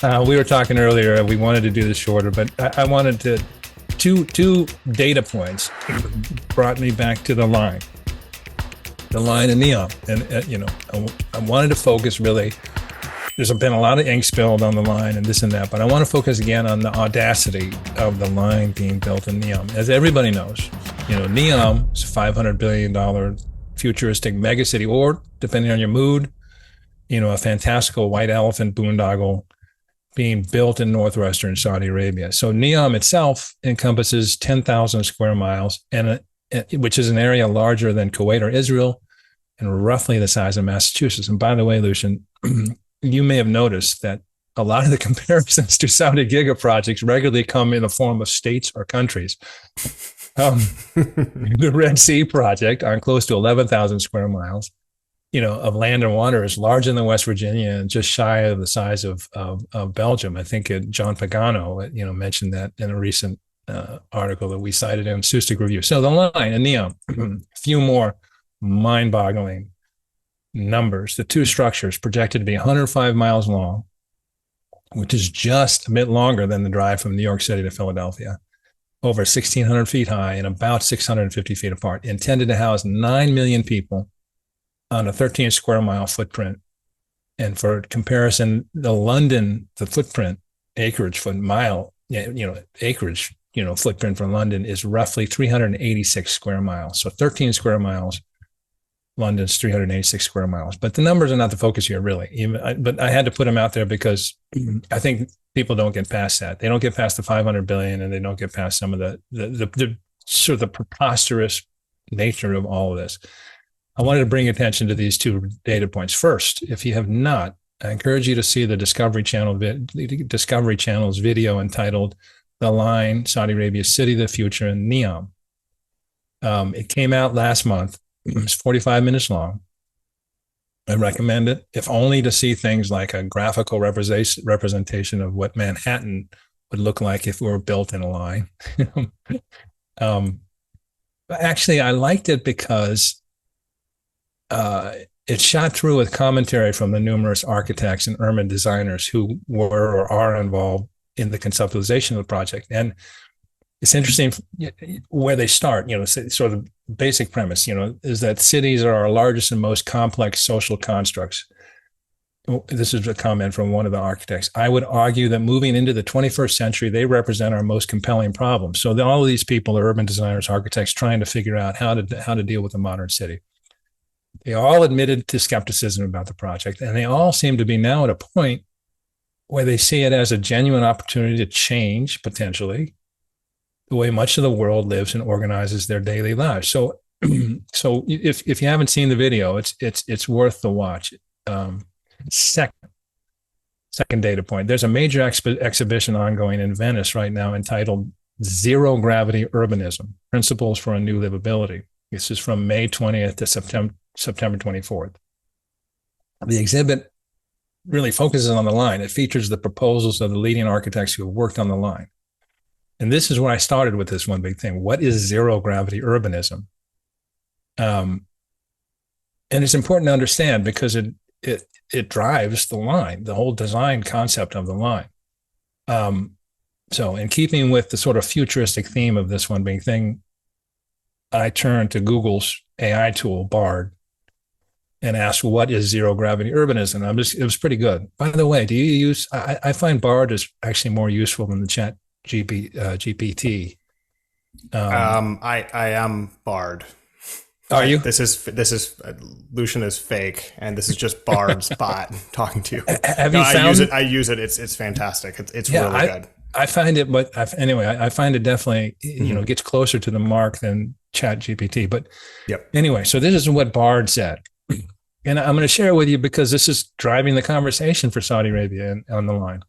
We were talking earlier. We wanted to do this shorter, but I wanted to two data points brought me back to the line in Neom, and I wanted to focus really. There's been a lot of ink spilled on the line and this and that, but I want to focus again on the audacity of the line being built in Neom. As everybody knows, Neom is a $500 billion futuristic megacity, or depending on your mood, a fantastical white elephant boondoggle being built in northwestern Saudi Arabia. So Neom itself encompasses 10,000 square miles, which is an area larger than Kuwait or Israel, and roughly the size of Massachusetts. And by the way, Lucian, you may have noticed that a lot of the comparisons to Saudi giga projects regularly come in the form of states or countries. The Red Sea project on close to 11,000 square miles, of land and water is larger than West Virginia and just shy of the size of Belgium. I think John Pagano, mentioned that in a recent article that we cited in Sustic Review. So the line in Neom, a few more mind-boggling numbers. The two structures projected to be 105 miles long, which is just a bit longer than the drive from New York City to Philadelphia, over 1,600 feet high and about 650 feet apart, intended to house 9 million people on a 13 square mile footprint. And for comparison, the footprint, acreage foot mile, acreage, footprint for London is roughly 386 square miles. So 13 square miles, London's 386 square miles. But the numbers are not the focus here, really. But I had to put them out there because I think people don't get past that. They don't get past the 500 billion, and they don't get past some of the sort of the preposterous nature of all of this. I wanted to bring attention to these two data points. First, if you have not, I encourage you to see the Discovery Channel's video entitled "The Line: Saudi Arabia's City of the Future in Neom." It came out last month. It's 45 minutes long. I recommend it, if only to see things like a graphical representation of what Manhattan would look like if we were built in a line. But actually, I liked it because it shot through with commentary from the numerous architects and urban designers who were or are involved in the conceptualization of the project. And it's interesting where they start, sort of basic premise, is that cities are our largest and most complex social constructs. This is a comment from one of the architects. I would argue that moving into the 21st century, they represent our most compelling problem. So all of these people are urban designers, architects trying to figure out how to deal with a modern city. They all admitted to skepticism about the project, and they all seem to be now at a point where they see it as a genuine opportunity to change, potentially, the way much of the world lives and organizes their daily lives. So if you haven't seen the video, it's worth the watch. Second data point, there's a major exhibition ongoing in Venice right now entitled Zero Gravity Urbanism, Principles for a New Livability. This is from May 20th to September 24th. The exhibit really focuses on the line. It features the proposals of the leading architects who have worked on the line. And this is where I started with this one big thing. What is zero gravity urbanism? And it's important to understand because it drives the line, the whole design concept of the line. So in keeping with the sort of futuristic theme of this one big thing, I turned to Google's AI tool, Bard, and asked, what is zero gravity urbanism? It was pretty good. By the way, do you use, I find Bard is actually more useful than the chat GPT. I am Bard. Are you? This is Lucian is fake, and this is just Bard's bot talking to you. Have you found I use it. It's fantastic. It's really good. I find it, but I find it definitely, gets closer to the mark than chat GPT. But anyway, so this is what Bard said. And I'm going to share it with you because this is driving the conversation for Saudi Arabia on the line.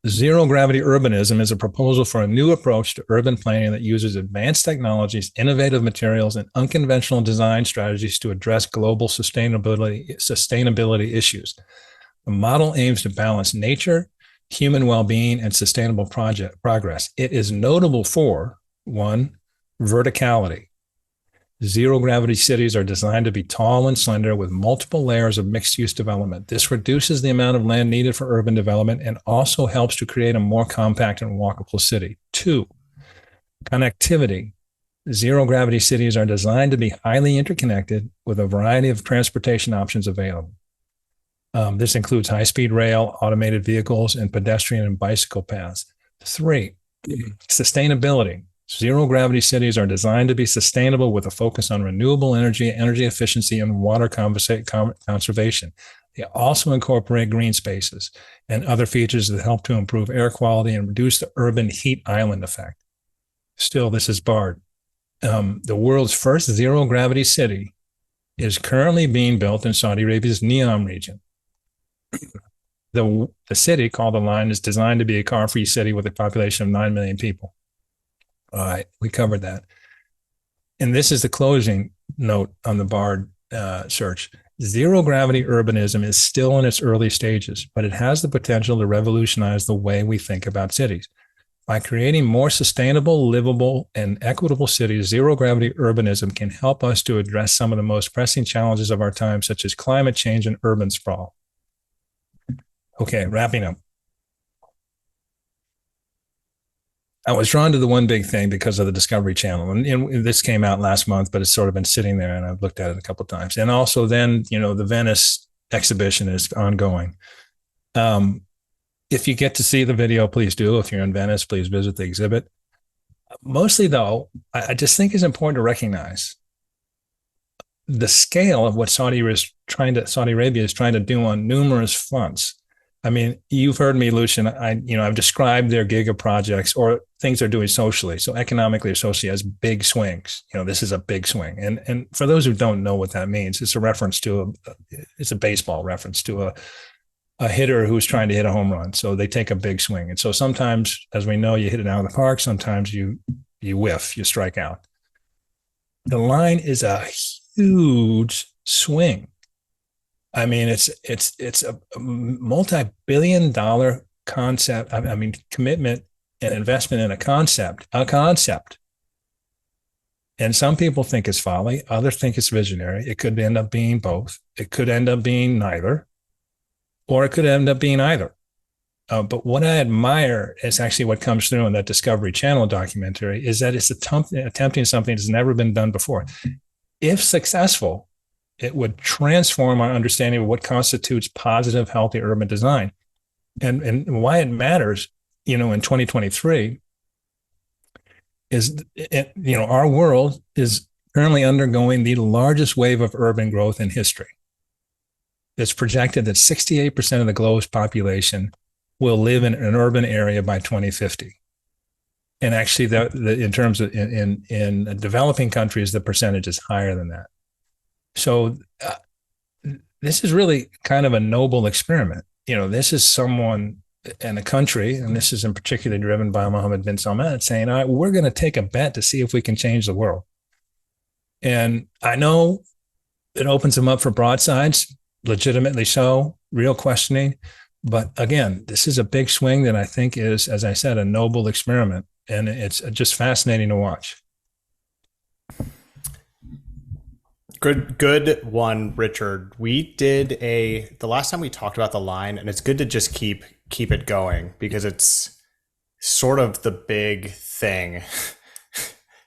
Zero gravity urbanism is a proposal for a new approach to urban planning that uses advanced technologies, innovative materials, and unconventional design strategies to address global sustainability issues. The model aims to balance nature, human well-being, and sustainable progress. It is notable for, one, verticality. Zero gravity cities are designed to be tall and slender with multiple layers of mixed use development. This reduces the amount of land needed for urban development and also helps to create a more compact and walkable city. 2, connectivity. Zero gravity cities are designed to be highly interconnected with a variety of transportation options available. This includes high speed rail, automated vehicles, and pedestrian and bicycle paths. 3, sustainability. Zero gravity cities are designed to be sustainable with a focus on renewable energy, energy efficiency, and water conservation. They also incorporate green spaces and other features that help to improve air quality and reduce the urban heat island effect. Still, this is barred. The world's first zero gravity city is currently being built in Saudi Arabia's Neom region. The city, called The Line, is designed to be a car-free city with a population of 9 million people. All right, we covered that. And this is the closing note on the barred search. Zero gravity urbanism is still in its early stages, but it has the potential to revolutionize the way we think about cities. By creating more sustainable, livable, and equitable cities, zero gravity urbanism can help us to address some of the most pressing challenges of our time, such as climate change and urban sprawl. Okay, wrapping up. I was drawn to the One Big Thing because of the Discovery Channel. And this came out last month, but it's sort of been sitting there and I've looked at it a couple of times. And also then, the Venice exhibition is ongoing. If you get to see the video, please do. If you're in Venice, please visit the exhibit. Mostly though, I just think it's important to recognize the scale of what Saudi Arabia is trying to do on numerous fronts. I mean, you've heard me, Lucian. I've described their giga projects or things they're doing socially. So economically or socially as big swings. This is a big swing. And for those who don't know what that means, it's a reference to it's a baseball reference to a hitter who's trying to hit a home run. So they take a big swing. And so sometimes, as we know, you hit it out of the park. Sometimes you whiff, you strike out. The Line is a huge swing. I mean, it's a multi-billion-dollar concept. I mean, commitment and investment in a concept. And some people think it's folly. Others think it's visionary. It could end up being both. It could end up being neither, or it could end up being either. But what I admire is actually what comes through in that Discovery Channel documentary is that it's attempting something that's never been done before. If successful, it would transform our understanding of what constitutes positive, healthy urban design. And why it matters, in 2023 is, our world is currently undergoing the largest wave of urban growth in history. It's projected that 68% of the globe's population will live in an urban area by 2050. And actually, in terms of in developing countries, the percentage is higher than that. So this is really kind of a noble experiment. This is someone in a country, and this is in particular driven by Mohammed bin Salman, saying, all right, we're going to take a bet to see if we can change the world. And I know it opens them up for broadsides, legitimately so, real questioning. But again, this is a big swing that I think is, as I said, a noble experiment. And it's just fascinating to watch. Good one, Richard. We did the last time we talked about The Line, and it's good to just keep it going because it's sort of the big thing.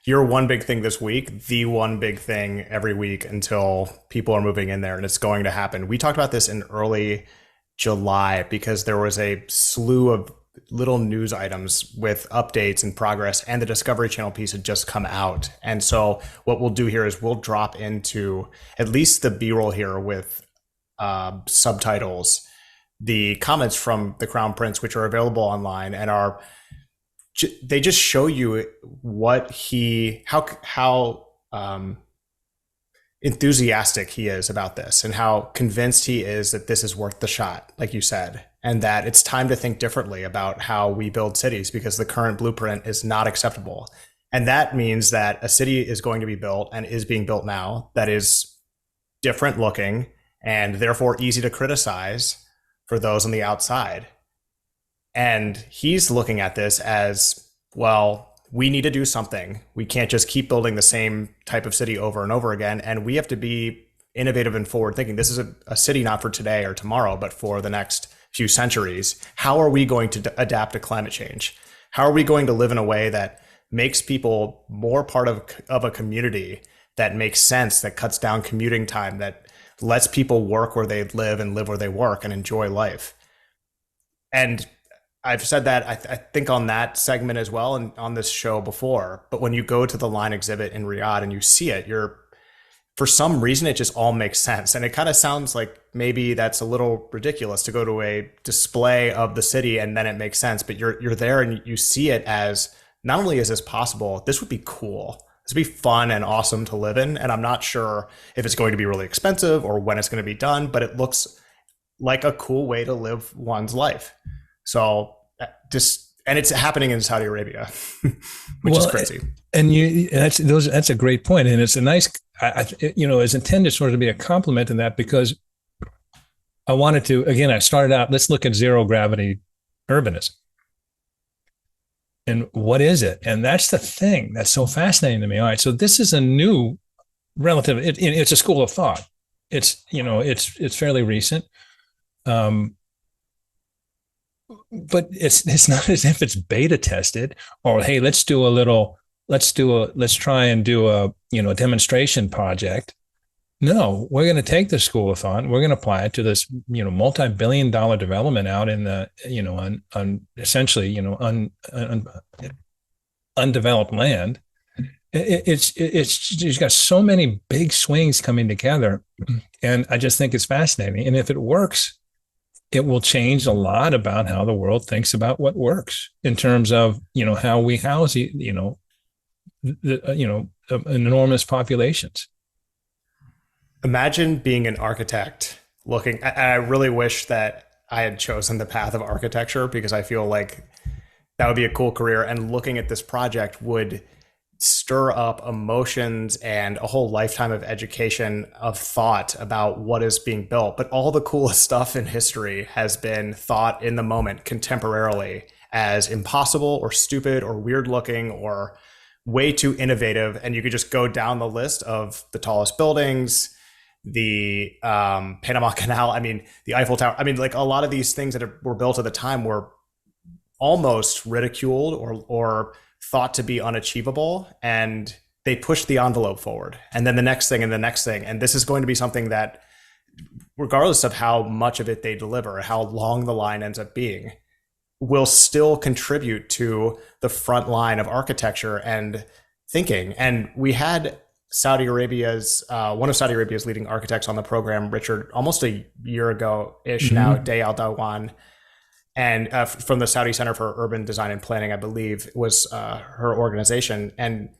Your one big thing this week, the one big thing every week until people are moving in there, and it's going to happen. We talked about this in early July because there was a slew of little news items with updates and progress, and the Discovery Channel piece had just come out. And so what we'll do here is we'll drop into at least the B-roll here with subtitles, the comments from the Crown Prince, which are available online and they just show you how enthusiastic he is about this and how convinced he is that this is worth the shot, like you said, and that it's time to think differently about how we build cities because the current blueprint is not acceptable. And that means that a city is going to be built and is being built now that is different looking and therefore easy to criticize for those on the outside. And he's looking at this as, well, we need to do something. We can't just keep building the same type of city over and over again. And we have to be innovative and forward thinking. This is a city not for today or tomorrow, but for the next few centuries. How are we going to adapt to climate change? How are we going to live in a way that makes people more part of a community, that makes sense, that cuts down commuting time, that lets people work where they live and live where they work and enjoy life? And I've said that, I think, on that segment as well and on this show before. But when you go to the Line exhibit in Riyadh and you see it, for some reason, it just all makes sense. And it kind of sounds like maybe that's a little ridiculous to go to a display of the city and then it makes sense. But you're there and you see it as, not only is this possible, this would be cool. This would be fun and awesome to live in. And I'm not sure if it's going to be really expensive or when it's going to be done, but it looks like a cool way to live one's life. So and it's happening in Saudi Arabia, which is crazy. And that's a great point. And it's a nice, it's intended sort of to be a compliment in that, because I wanted to, again, I started out, let's look at zero gravity urbanism. And what is it? And that's the thing that's so fascinating to me. All right, so this is a new relative, it's a school of thought. It's fairly recent. But it's not as if it's beta tested, or, hey, let's try and do a demonstration project. No, we're going to take the school of thought, we're going to apply it to this, multi-billion-dollar development out in the, essentially, undeveloped land. It's got so many big swings coming together, and I just think it's fascinating. And if it works, it will change a lot about how the world thinks about what works in terms of, how we house, enormous populations. Imagine being an architect looking, I really wish that I had chosen the path of architecture, because I feel like that would be a cool career. And looking at this project would stir up emotions and a whole lifetime of education, of thought about what is being built. But all the coolest stuff in history has been thought in the moment, contemporarily, as impossible or stupid or weird looking or way too innovative. And you could just go down the list of the tallest buildings, the Panama Canal, the Eiffel Tower. Like a lot of these things that were built at the time were almost ridiculed or thought to be unachievable, and they pushed the envelope forward, and then the next thing and the next thing. And this is going to be something that, regardless of how much of it they deliver, how long the line ends up being, will still contribute to the front line of architecture and thinking. And we had Saudi Arabia's one of Saudi Arabia's leading architects on the program, Richard, almost a year ago-ish now, Day Al Dawan, and from the Saudi Center for Urban Design and Planning, I believe was her organization. And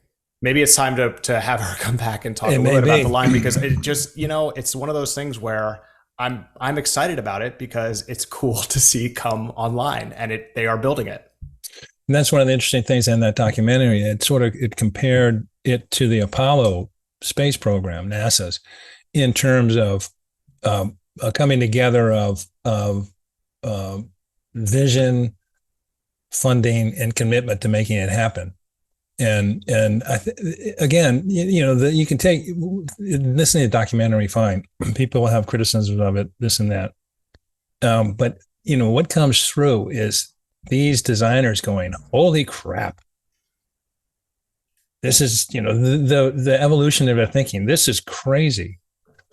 maybe it's time to have her come back and talk a little bit about the line, because it just, it's one of those things where I'm excited about it, because it's cool to see come online, and they are building it. And that's one of the interesting things in that documentary. It compared it to the Apollo space program, NASA's, in terms of coming together of vision, funding, and commitment to making it happen. And again, you can take, listening to the documentary, fine. People will have criticisms of it, this and that. But what comes through is these designers going, holy crap. This is, the evolution of their thinking. This is crazy.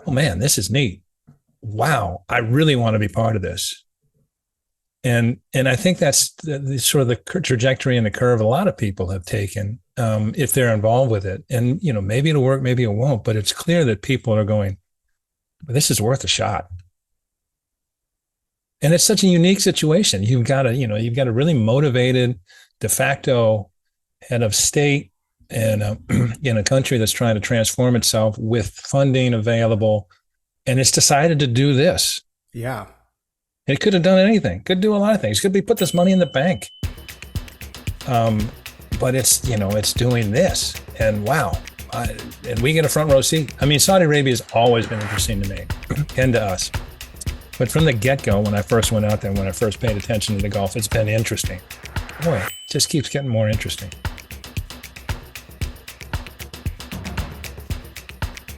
Oh man, this is neat. Wow, I really want to be part of this. And I think that's the sort of the trajectory and the curve a lot of people have taken, if they're involved with it. And, maybe it'll work, maybe it won't, but it's clear that people are going, this is worth a shot. And it's such a unique situation. You've got a really motivated de facto head of state and in a country that's trying to transform itself with funding available. And it's decided to do this. Yeah. It could have done anything. Could do a lot of things. Could be put this money in the bank. But it's doing this, and wow, and we get a front row seat. Saudi Arabia has always been interesting to me and to us, but from the get-go, when I first went out there, when I first paid attention to the Gulf, it's been interesting. Boy, it just keeps getting more interesting.